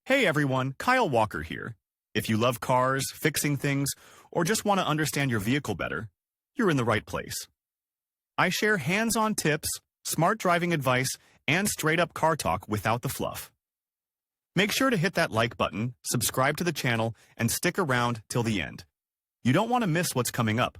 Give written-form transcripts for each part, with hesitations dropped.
Hey everyone, Kyle Walker here. If you love cars, fixing things, or just want to understand your vehicle better, you're in the right place. I share hands-on tips, smart driving advice, and straight-up car talk without the fluff. Make sure to hit that like button, subscribe to the channel, and stick around till the end. You don't want to miss what's coming up.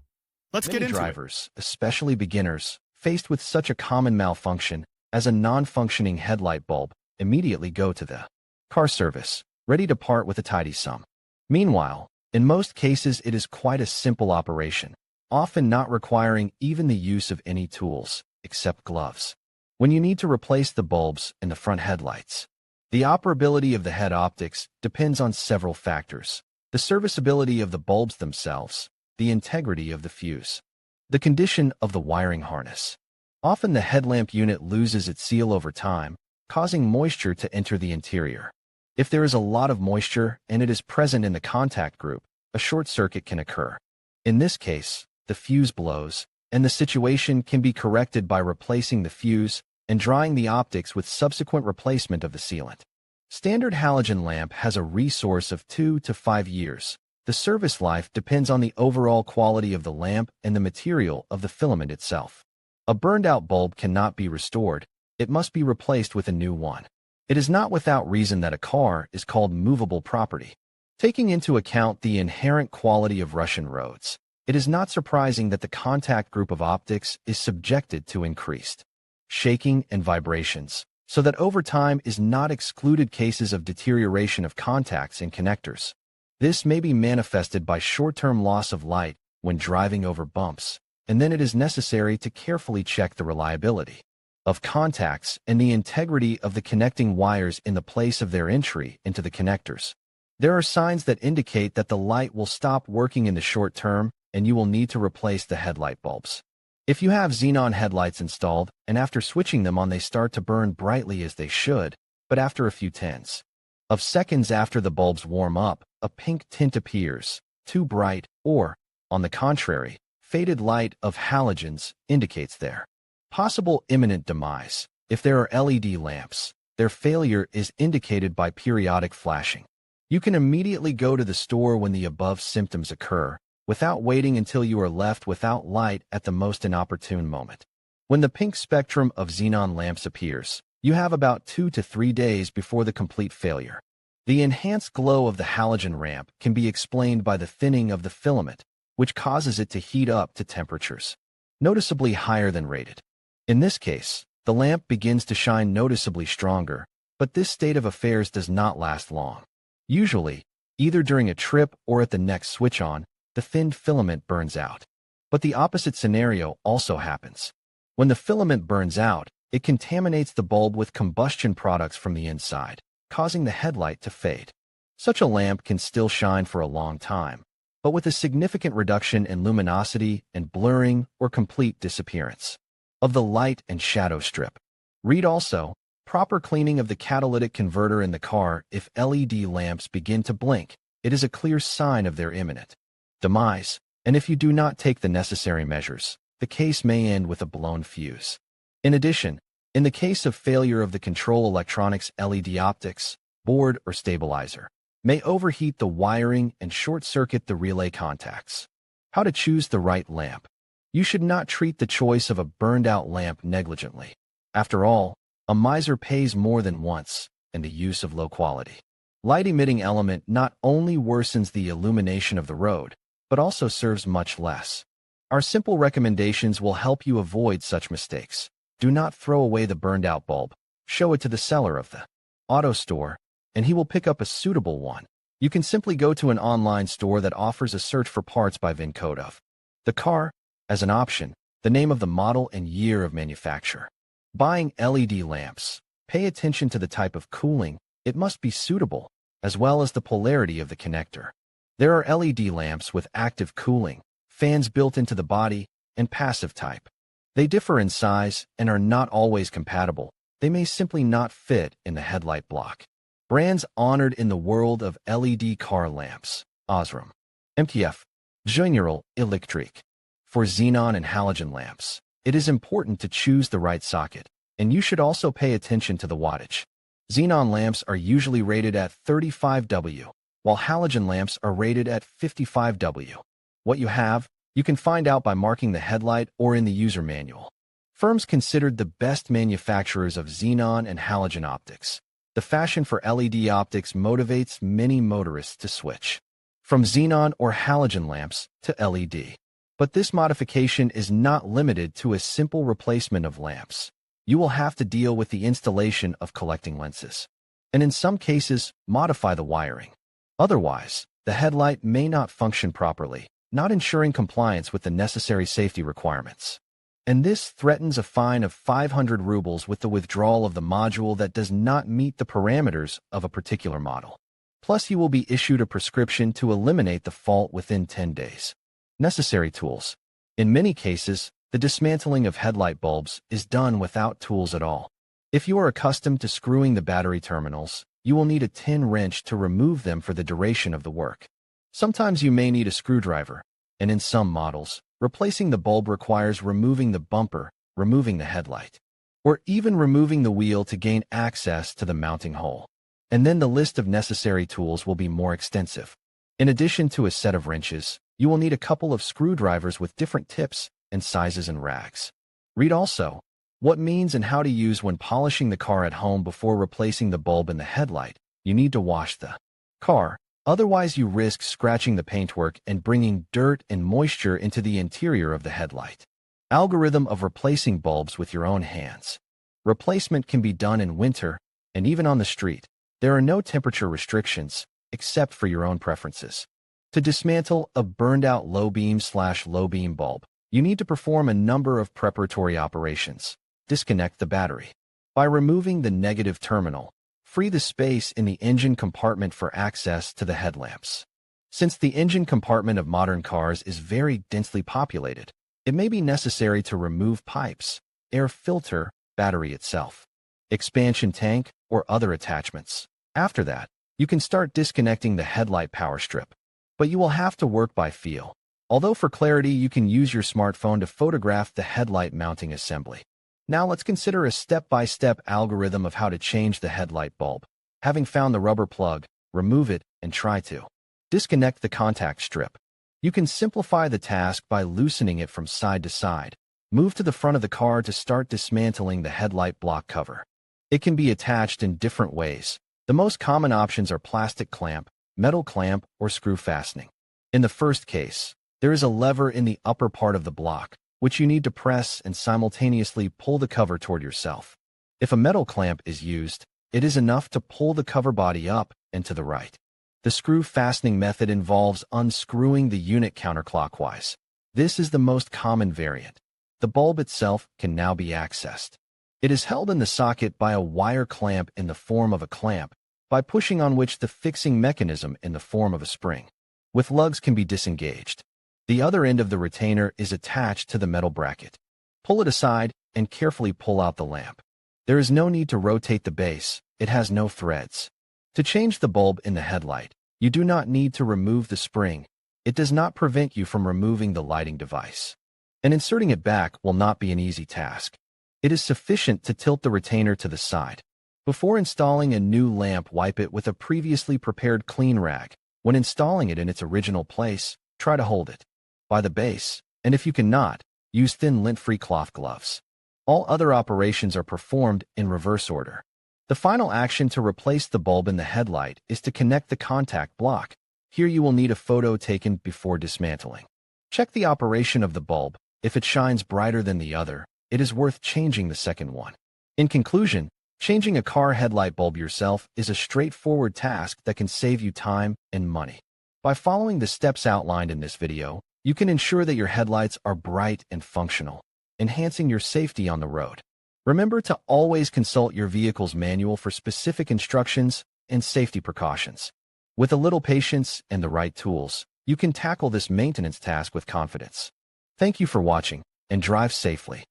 Let's get Many into it. drivers, especially beginners, faced with such a common malfunction as a non-functioning headlight bulb, immediately go to the car service, ready to part with a tidy sum. Meanwhile, in most cases it is quite a simple operation, often not requiring even the use of any tools, except gloves. When you need to replace the bulbs in the front headlights, the operability of the head optics depends on several factors: the serviceability of the bulbs themselves, the integrity of the fuse, the condition of the wiring harness. Often the headlamp unit loses its seal over time, causing moisture to enter the interior. If there is a lot of moisture and it is present in the contact group, a short circuit can occur. In this case, the fuse blows, and the situation can be corrected by replacing the fuse and drying the optics with subsequent replacement of the sealant. Standard halogen lamp has a resource of 2 to 5 years. The service life depends on the overall quality of the lamp and the material of the filament itself. A burned-out bulb cannot be restored. It must be replaced with a new one. It is not without reason that a car is called movable property. Taking into account the inherent quality of Russian roads, it is not surprising that the contact group of optics is subjected to increased shaking and vibrations, so that over time is not excluded cases of deterioration of contacts and connectors. This may be manifested by short-term loss of light when driving over bumps, and then it is necessary to carefully check the reliability of contacts and the integrity of the connecting wires in the place of their entry into the connectors. There are signs that indicate that the light will stop working in the short term and you will need to replace the headlight bulbs. If you have xenon headlights installed and after switching them on they start to burn brightly as they should, but after a few tenths of seconds after the bulbs warm up, a pink tint appears, too bright, or, on the contrary, faded light of halogens indicates their possible imminent demise. If there are LED lamps, their failure is indicated by periodic flashing. You can immediately go to the store when the above symptoms occur, without waiting until you are left without light at the most inopportune moment. When the pink spectrum of xenon lamps appears, you have about 2 to 3 days before the complete failure. The enhanced glow of the halogen lamp can be explained by the thinning of the filament, which causes it to heat up to temperatures noticeably higher than rated. In this case, the lamp begins to shine noticeably stronger, but this state of affairs does not last long. Usually, either during a trip or at the next switch on, the thinned filament burns out. But the opposite scenario also happens. When the filament burns out, it contaminates the bulb with combustion products from the inside, causing the headlight to fade. Such a lamp can still shine for a long time, but with a significant reduction in luminosity and blurring or complete disappearance of the light and shadow strip. Read also, proper cleaning of the catalytic converter in the car. If LED lamps begin to blink, it is a clear sign of their imminent demise, and if you do not take the necessary measures, the case may end with a blown fuse. In addition, in the case of failure of the control electronics, LED optics, board or stabilizer may overheat the wiring and short-circuit the relay contacts. How to choose the right lamp. You should not treat the choice of a burned-out lamp negligently. After all, a miser pays more than once, and the use of low-quality light-emitting element not only worsens the illumination of the road, but also serves much less. Our simple recommendations will help you avoid such mistakes. Do not throw away the burned-out bulb. Show it to the seller of the auto store, and he will pick up a suitable one. You can simply go to an online store that offers a search for parts by VIN code of the car, as an option, the name of the model and year of manufacture. Buying LED lamps. Pay attention to the type of cooling. It must be suitable, as well as the polarity of the connector. There are LED lamps with active cooling, fans built into the body, and passive type. They differ in size and are not always compatible. They may simply not fit in the headlight block. Brands honored in the world of LED car lamps. Osram, MTF, General Electric. For xenon and halogen lamps, it is important to choose the right socket, and you should also pay attention to the wattage. Xenon lamps are usually rated at 35W, while halogen lamps are rated at 55W. What you have, you can find out by marking the headlight or in the user manual. Firms considered the best manufacturers of xenon and halogen optics. The fashion for LED optics motivates many motorists to switch from xenon or halogen lamps to LED. But this modification is not limited to a simple replacement of lamps. You will have to deal with the installation of collecting lenses, and in some cases, modify the wiring. Otherwise, the headlight may not function properly, not ensuring compliance with the necessary safety requirements. And this threatens a fine of 500 rubles with the withdrawal of the module that does not meet the parameters of a particular model. Plus, you will be issued a prescription to eliminate the fault within 10 days. Necessary tools. In many cases, the dismantling of headlight bulbs is done without tools at all. If you are accustomed to screwing the battery terminals, you will need a tin wrench to remove them for the duration of the work. Sometimes you may need a screwdriver, and in some models, replacing the bulb requires removing the bumper, removing the headlight, or even removing the wheel to gain access to the mounting hole. And then the list of necessary tools will be more extensive. In addition to a set of wrenches, you will need a couple of screwdrivers with different tips and sizes and rags. Read also what means and how to use when polishing the car at home before replacing the bulb in the headlight. You need to wash the car. Otherwise, you risk scratching the paintwork and bringing dirt and moisture into the interior of the headlight. Algorithm of replacing bulbs with your own hands. Replacement can be done in winter and even on the street. There are no temperature restrictions, except for your own preferences. To dismantle a burned-out low-beam/low beam bulb, you need to perform a number of preparatory operations. Disconnect the battery. By removing the negative terminal, free the space in the engine compartment for access to the headlamps. Since the engine compartment of modern cars is very densely populated, it may be necessary to remove pipes, air filter, battery itself, expansion tank, or other attachments. After that, you can start disconnecting the headlight power strip. But you will have to work by feel. Although for clarity, you can use your smartphone to photograph the headlight mounting assembly. Now let's consider a step-by-step algorithm of how to change the headlight bulb. Having found the rubber plug, remove it and try to disconnect the contact strip. You can simplify the task by loosening it from side to side. Move to the front of the car to start dismantling the headlight block cover. It can be attached in different ways. The most common options are plastic clamp, metal clamp, or screw fastening. In the first case, there is a lever in the upper part of the block, which you need to press and simultaneously pull the cover toward yourself. If a metal clamp is used, it is enough to pull the cover body up and to the right. The screw fastening method involves unscrewing the unit counterclockwise. This is the most common variant. The bulb itself can now be accessed. It is held in the socket by a wire clamp in the form of a clamp, by pushing on which the fixing mechanism in the form of a spring, with lugs, can be disengaged. The other end of the retainer is attached to the metal bracket. Pull it aside and carefully pull out the lamp. There is no need to rotate the base. It has no threads. To change the bulb in the headlight, you do not need to remove the spring. It does not prevent you from removing the lighting device. And inserting it back will not be an easy task. It is sufficient to tilt the retainer to the side. Before installing a new lamp, wipe it with a previously prepared clean rag. When installing it in its original place, try to hold it by the base, and if you cannot, use thin lint-free cloth gloves. All other operations are performed in reverse order. The final action to replace the bulb in the headlight is to connect the contact block. Here you will need a photo taken before dismantling. Check the operation of the bulb. If it shines brighter than the other, it is worth changing the second one. In conclusion, changing a car headlight bulb yourself is a straightforward task that can save you time and money. By following the steps outlined in this video, you can ensure that your headlights are bright and functional, enhancing your safety on the road. Remember to always consult your vehicle's manual for specific instructions and safety precautions. With a little patience and the right tools, you can tackle this maintenance task with confidence. Thank you for watching, and drive safely.